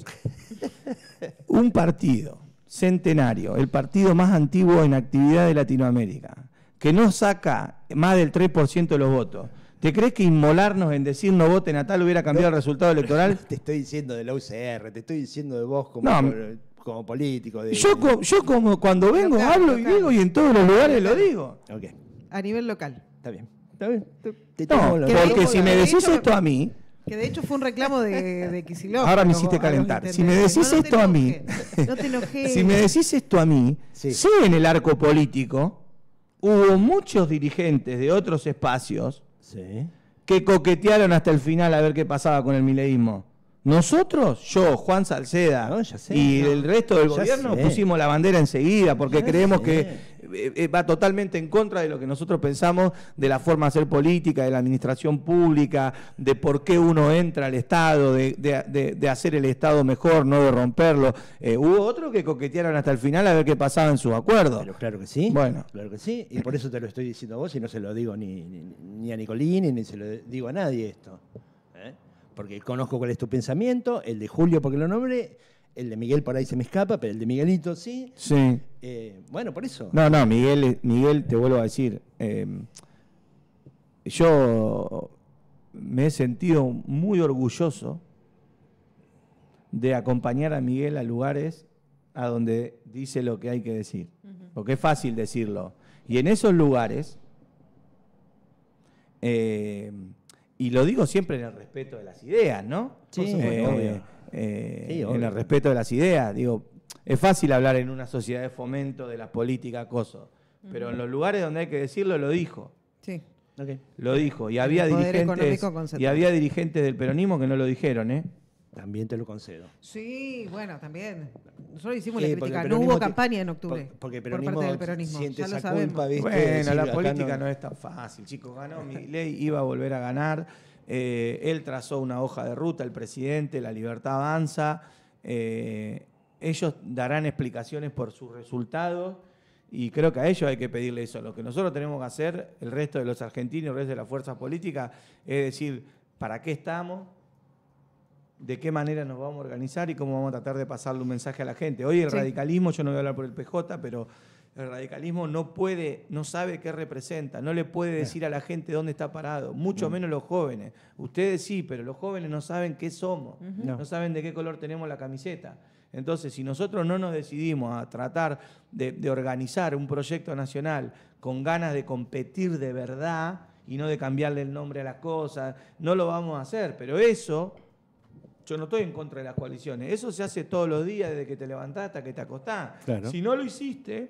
C: Un partido centenario, el partido más antiguo en actividad de Latinoamérica, que no saca más del 3% de los votos. ¿Te crees que inmolarnos en decir no voten a tal hubiera cambiado el resultado electoral?
B: Te estoy diciendo de la UCR, te estoy diciendo de vos como político.
C: Yo como cuando vengo
A: Local,
C: hablo y
A: local.
C: digo y en todos los lugares lo digo.
B: Ok,
A: A nivel local.
B: está bien. Está bien. Te
C: No,
B: tomo la-
A: Que
C: porque
A: de
C: si
A: hecho-
C: me
A: de
C: decís
A: hecho-
C: esto a mí,
A: Que de hecho fue un reclamo de Kicillof.
C: Ahora me
A: a los-
C: hiciste
A: a los
C: calentar. Si me
A: intendentes.
C: decís
A: No, no
C: esto
A: te
C: a mí,
A: enojes, no te enojes.
C: si me decís esto a mí,
B: Sí.
C: sé en el arco político hubo muchos dirigentes de otros espacios
B: Sí.
C: que coquetearon hasta el final a ver qué pasaba con el mileísmo. Nosotros, yo, Juan Salceda
B: No, ya sé,
C: y
B: no.
C: el resto del
B: Ya
C: gobierno
B: sé.
C: pusimos la bandera enseguida porque
B: Ya
C: creemos
B: sé.
C: que va totalmente en contra de lo que nosotros pensamos de la forma de hacer política, de la administración pública, de por qué uno entra al Estado, de hacer el Estado mejor, no de romperlo. Hubo otros que coquetearon hasta el final a ver qué pasaba en sus acuerdos.
B: Pero claro que sí.
C: Bueno.
B: Claro que sí. Y por eso te lo estoy diciendo a vos y no se lo digo ni a Nicolini, ni se lo digo a nadie esto. ¿Eh? Porque conozco cuál es tu pensamiento, el de Julio porque lo nombré, el de Miguel por ahí se me escapa, pero el de Miguelito sí.
C: Sí.
B: Bueno, por eso.
C: No, Miguel, te vuelvo a decir, yo me he sentido muy orgulloso de acompañar a Miguel a lugares a donde dice lo que hay que decir, porque es fácil decirlo. Y en esos lugares, y lo digo siempre en el respeto de las ideas, ¿no?
B: Sí, obvio. Sí, obvio.
C: En el respeto de las ideas, digo, es fácil hablar en una sociedad de fomento de la política, acoso, pero en los lugares donde hay que decirlo, lo dijo.
A: Sí.
B: Ok.
C: Lo dijo. Y había
A: El poder
C: dirigentes,
A: económico concentrado.
C: y había dirigentes del peronismo que no lo dijeron, ¿eh?
B: También te lo concedo.
A: Sí, bueno, también. Nosotros hicimos
B: Sí,
A: la
B: porque
A: crítica.
B: el
A: No
B: peronismo
A: hubo
B: te-
A: campaña en octubre
B: porque el
A: por
B: peronismo
A: parte del peronismo.
B: siente
A: Ya lo
B: esa
A: sabemos.
B: culpa, ¿viste?
C: Bueno,
B: decir,
C: la
B: acá
C: política no es tan fácil, chicos. Ganó Milei, iba a volver a ganar. Él trazó una hoja de ruta, el presidente, la libertad avanza. Ellos darán explicaciones por sus resultados y creo que a ellos hay que pedirle eso. Lo que nosotros tenemos que hacer, el resto de los argentinos, el resto de las fuerzas políticas, es decir, ¿para qué estamos? ¿De qué manera nos vamos a organizar y cómo vamos a tratar de pasarle un mensaje a la gente? Hoy el
A: Sí.
C: radicalismo, yo no voy a hablar por el PJ, pero el radicalismo no sabe qué representa, no le puede decir a la gente dónde está parado, mucho menos los jóvenes. Ustedes sí, pero los jóvenes no saben qué somos, no saben de qué color tenemos la camiseta. Entonces, si nosotros no nos decidimos a tratar de organizar un proyecto nacional con ganas de competir de verdad y no de cambiarle el nombre a las cosas, no lo vamos a hacer, pero eso... Yo no estoy en contra de las coaliciones. Eso se hace todos los días, desde que te levantás hasta que te acostás.
B: Claro.
C: Si no lo hiciste,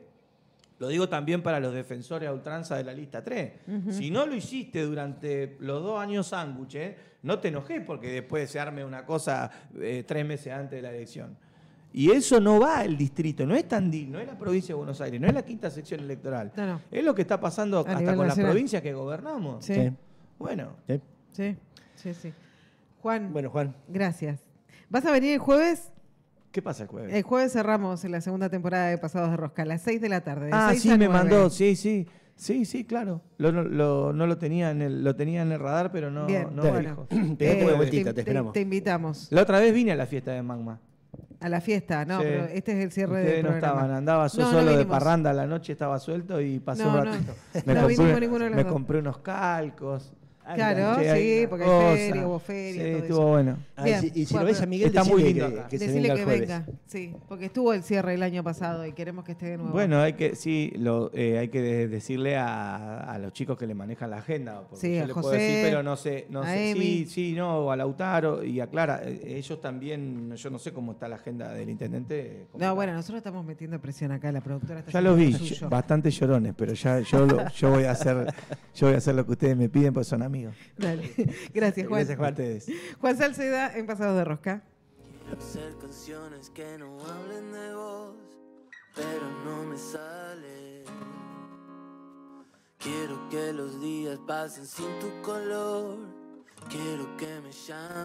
C: lo digo también para los defensores a ultranza de la lista 3. Si no lo hiciste durante los 2 años sándwiches, no te enojes porque después se arme una cosa 3 meses antes de la elección. Y eso no va al distrito, no es Tandil, no es la provincia de Buenos Aires, no es la 5ª sección electoral.
A: No.
C: Es lo que está pasando hasta
A: nivel
C: con las
A: nacional.
C: provincias que gobernamos.
A: Sí.
B: Sí.
C: Bueno,
B: Sí.
A: Sí. Juan,
B: Bueno, Juan.
A: gracias. ¿Vas a venir el jueves?
C: ¿qué pasa el jueves?
A: El jueves cerramos en la segunda temporada de Pasados de Rosca, a las 6 de la tarde. de
C: Ah,
A: 6
C: sí,
A: a
C: me
A: 9.
C: mandó, sí, claro. No lo tenía lo tenía en el radar, pero no,
A: Bien,
C: no
A: bueno.
C: me dijo.
B: Pegate una vueltita, te esperamos.
A: Te invitamos
C: La otra vez vine a la fiesta de Magma.
A: a la fiesta, ¿no?
C: Sí.
A: Pero este es el cierre
C: Ustedes
A: del
C: no
A: programa.
C: estaban, andaba yo
A: No, no
C: solo de
A: vinimos.
C: parranda a la noche, estaba suelto y pasé
A: No,
C: un
A: no.
C: ratito.
A: No vinimos ninguno de los
C: Me
A: dos.
C: compré unos calcos.
A: Claro,
C: Che, hay
A: sí,
C: una
A: porque
C: cosa.
A: hay feria, hubo feria,
C: Sí,
A: todo
C: estuvo
A: eso.
C: bueno.
A: Bien,
B: y si
A: bueno,
B: lo ves a Miguel,
C: está muy
B: decile
C: lindo acá.
B: que se
A: Decile
B: venga el
A: que
B: jueves.
A: venga, sí, porque estuvo el cierre el año pasado y queremos que esté de nuevo.
C: Bueno, hay que decirle a los chicos que le manejan la agenda, porque
A: Sí,
C: yo
A: a
C: le
A: José,
C: puedo decir, pero no sé,
A: a Emi.
C: sí, no, o a Lautaro y a Clara, ellos también, yo no sé cómo está la agenda del intendente.
A: No,
C: complicado.
A: bueno, nosotros estamos metiendo presión acá, la productora está
C: Ya
A: haciendo
C: los vi,
A: lo suyo.
C: bastante llorones, pero ya yo voy a hacer lo que ustedes me piden, porque son amigos.
A: Dale. Gracias, Juan.
C: Gracias, Juan. A ustedes.
A: Juan Salceda en Pasados de Rosca.
D: Quiero hacer canciones que no hablen de vos, pero no me sale. Quiero que los días pasen sin tu color. Quiero que me llames.